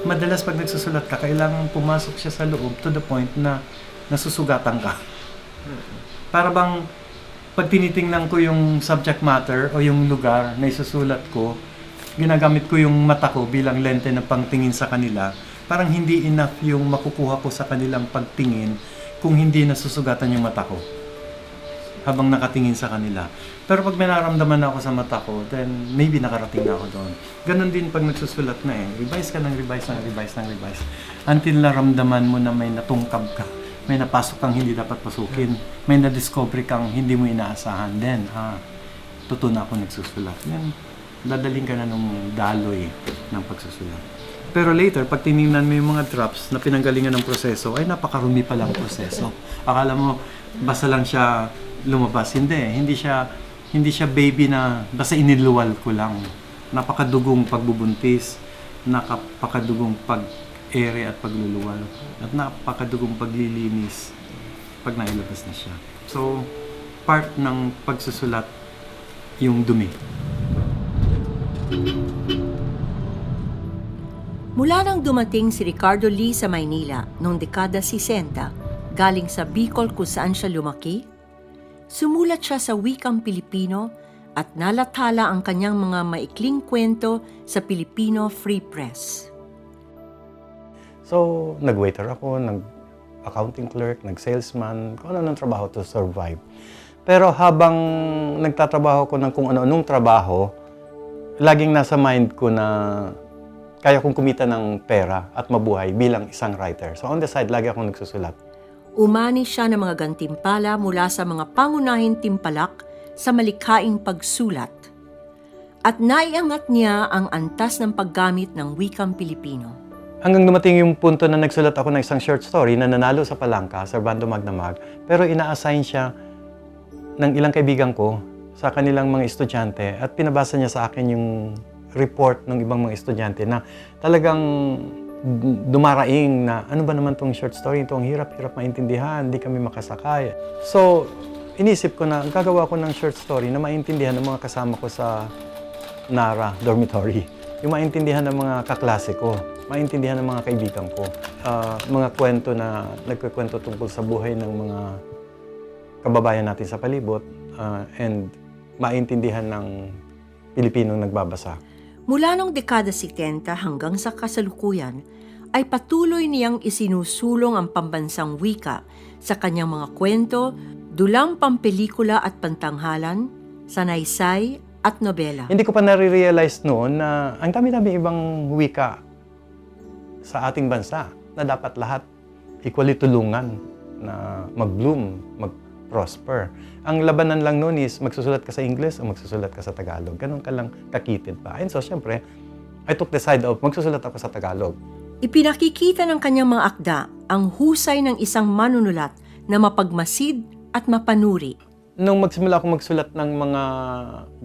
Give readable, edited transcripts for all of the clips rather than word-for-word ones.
madalas pag nagsusulat ka, kailangan pumasok siya sa loob to the point na nasusugatan ka. Para bang pag tinitingnan ko yung subject matter o yung lugar na isusulat ko, ginagamit ko yung mata ko bilang lente na pangtingin sa kanila. Parang hindi enough yung makukuha ko sa kanilang pagtingin kung hindi nasusugatan yung mata ko habang nakatingin sa kanila. Pero pag may naramdaman ako sa mata ko, then maybe nakarating na ako doon. Ganon din pag nagsusulat na eh. Revise ka ng revise ng revise ng revise. Until naramdaman mo na may natungkab ka. May napasok kang hindi dapat pasukin. May na-discover kang hindi mo inaasahan. Then, totoo na ako nagsusulat. Then, dadaling ka na nung daloy ng pagsusulat. Pero later, pag tinignan mo yung mga drafts na pinanggalingan ng proseso, ay napakarumi palang proseso. Akala mo, basta lang siya lumabas. Hindi siya baby na basta iniluwal ko lang. Napakadugong pagbubuntis, napakadugong pag-ere at pagluluwal, at napakadugong paglilinis pag nailabas na siya. So, part ng pagsusulat yung dumi. Mula nang dumating si Ricardo Lee sa Maynila noong dekada 60, galing sa Bicol kung saan siya lumaki, sumulat siya sa wikang Pilipino at nalathala ang kanyang mga maikling kwento sa Filipino Free Press. So, nag-waiter ako, nag-accounting clerk, nag-salesman, kung ano ng trabaho to survive. Pero habang nagtatrabaho ko ng kung ano-anong trabaho, laging nasa mind ko na kaya kong kumita ng pera at mabuhay bilang isang writer. So on the side, lagi akong nagsusulat. Umani siya ng mga gantimpala mula sa mga pangunahing timpalak sa malikhaing pagsulat. At naiangat niya ang antas ng paggamit ng wikang Pilipino. Hanggang dumating yung punto na nagsulat ako ng isang short story na nanalo sa Palangka, Servando Magdamag, pero ina-assign siya ng ilang kaibigan ko sa kanilang mga estudyante at pinabasa niya sa akin yung report ng ibang mga estudyante na talagang dumaraing na ano ba naman tong short story ito, ang hirap-hirap maintindihan, hindi kami makasakay. So, inisip ko na gagawa ko ng short story na maintindihan ng mga kasama ko sa Nara dormitory. Yung maintindihan ng mga kaklase ko, maintindihan ng mga kaibigan ko. Mga kwento na nagkukwento tungkol sa buhay ng mga kababayan natin sa palibot and maintindihan ng Pilipinong nagbabasa. Mula noong dekada 70 hanggang sa kasalukuyan, ay patuloy niyang isinusulong ang pambansang wika sa kanyang mga kwento, dulang pampelikula at pantanghalan, sanaysay at nobela. Hindi ko pa nare-realize noon na ang dami-dami ibang wika sa ating bansa na dapat lahat equally tulungan na mag-bloom, mag-prosper. Ang labanan lang noon is magsusulat ka sa English o magsusulat ka sa Tagalog. Ganun ka lang kakitid pa. And so, syempre, I took the side of magsusulat ako sa Tagalog. Ipinakikita ng kanyang mga akda ang husay ng isang manunulat na mapagmasid at mapanuri. Nung magsimula ako magsulat ng mga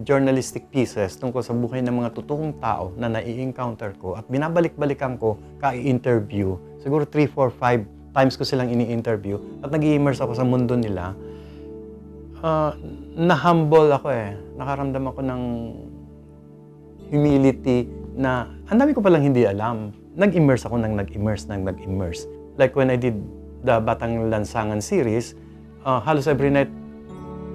journalistic pieces tungkol sa buhay ng mga totoong tao na nai-encounter ko at binabalik-balikan ko ka-interview, siguro 3, 4, 5 times ko silang ini-interview at nag-i-immerse ako sa mundo nila, na-humble ako eh. Nakaramdam ako ng humility na ang dami ko palang hindi alam. Nag-immerse ako ng nag-immerse. Like when I did the Batang Lansangan series, halos every night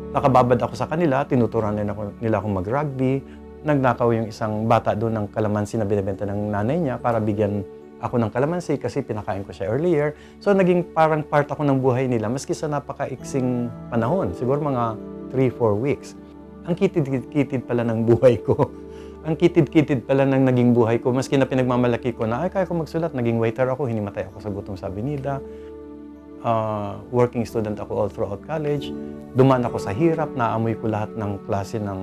nakababad ako sa kanila, tinuturuan nila akong mag-rugby. Nagnakaw yung isang bata doon ng kalamansi na binibenta ng nanay niya para bigyan ako ng kalamansi kasi pinakain ko siya earlier. So naging parang part ako ng buhay nila maski sa napakaiksing panahon, siguro mga 3-4 weeks. Ang kitid-kitid pala ng buhay ko. Ang kitid-kitid pala ng naging buhay ko maski na pinagmamalaki ko na ay kaya ko magsulat, naging waiter ako, hinimatay ako sa gutom sa Avenida. Working student ako all throughout college. Dumaan ako sa hirap, naamoy ko lahat ng klase ng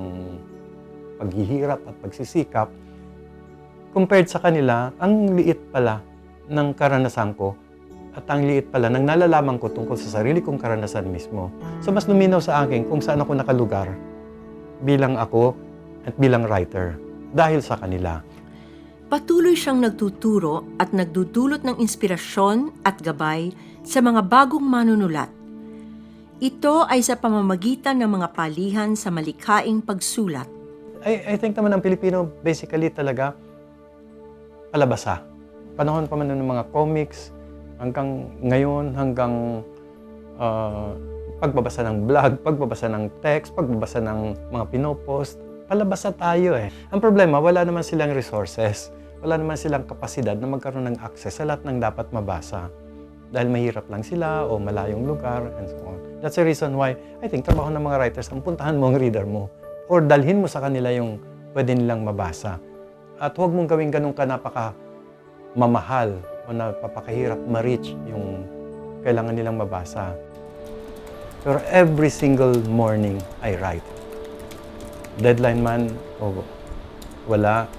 paghihirap at pagsisikap. Compared sa kanila, ang liit pala ng karanasan ko at ang liit pala ng nalalaman ko tungkol sa sarili kong karanasan mismo. So mas luminaw sa akin kung saan ako nakalugar bilang ako at bilang writer dahil sa kanila. Patuloy siyang nagtuturo at nagdudulot ng inspirasyon at gabay sa mga bagong manunulat. Ito ay sa pamamagitan ng mga palihan sa malikhaing pagsulat. I think naman ang Pilipino basically talaga palabasa. panahon pa man ng mga comics, hanggang ngayon, hanggang pagbabasa ng blog, pagbabasa ng text, pagbabasa ng mga pinopost, palabas na tayo eh. Ang problema, wala naman silang resources, wala naman silang kapasidad na magkaroon ng access sa lahat ng dapat mabasa. Dahil mahirap lang sila o malayong lugar and so on. That's the reason why I think trabaho ng mga writers ang puntahan mo ang reader mo or dalhin mo sa kanila yung pwede nilang mabasa. At huwag mong gawing ganun ka napaka mamahal o napapakahirap ma-reach yung kailangan nilang mabasa. Pero every single morning, I write. Deadline man o wala,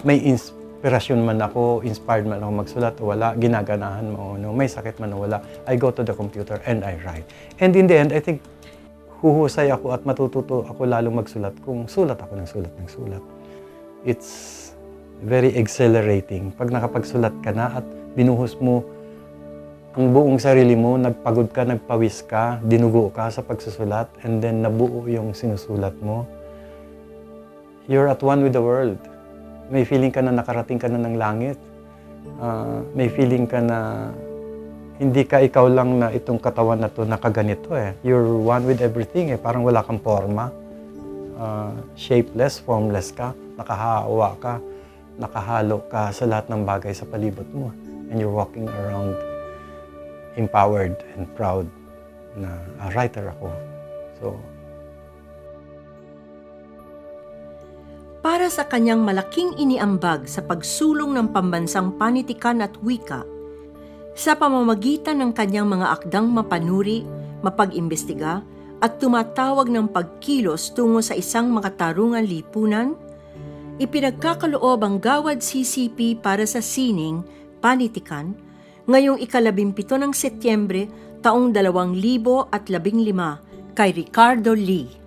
may inspirasyon man ako, inspired man ako magsulat o wala, ginaganahan mo o no, may sakit man o wala, I go to the computer and I write. And in the end, I think, huhusay ako at matututo ako lalong magsulat kung sulat ako ng sulat ng sulat. It's very exhilarating. Pag nakapagsulat ka na at binuhos mo ang buong sarili mo, nagpagod ka, nagpawis ka, dinugo ka sa pagsusulat, and then nabuo yung sinusulat mo, you're at one with the world. May feeling ka na nakarating ka na ng langit. May feeling ka na hindi ka ikaw lang na itong katawan na to nakaganito eh. You're one with everything eh. Parang wala kang forma. Shapeless, formless ka. Nakahawa ka. Nakahalo ka sa lahat ng bagay sa palibot mo. And you're walking around empowered and proud na writer ako. So, para sa kanyang malaking iniambag sa pagsulong ng pambansang panitikan at wika, sa pamamagitan ng kanyang mga akdang mapanuri, mapag-imbestiga, at tumatawag ng pagkilos tungo sa isang makatarungan lipunan, ipinagkakaloob ang Gawad CCP para sa sining Panitikan ngayong 17 ng Setyembre taong 2015 kay Ricardo Lee.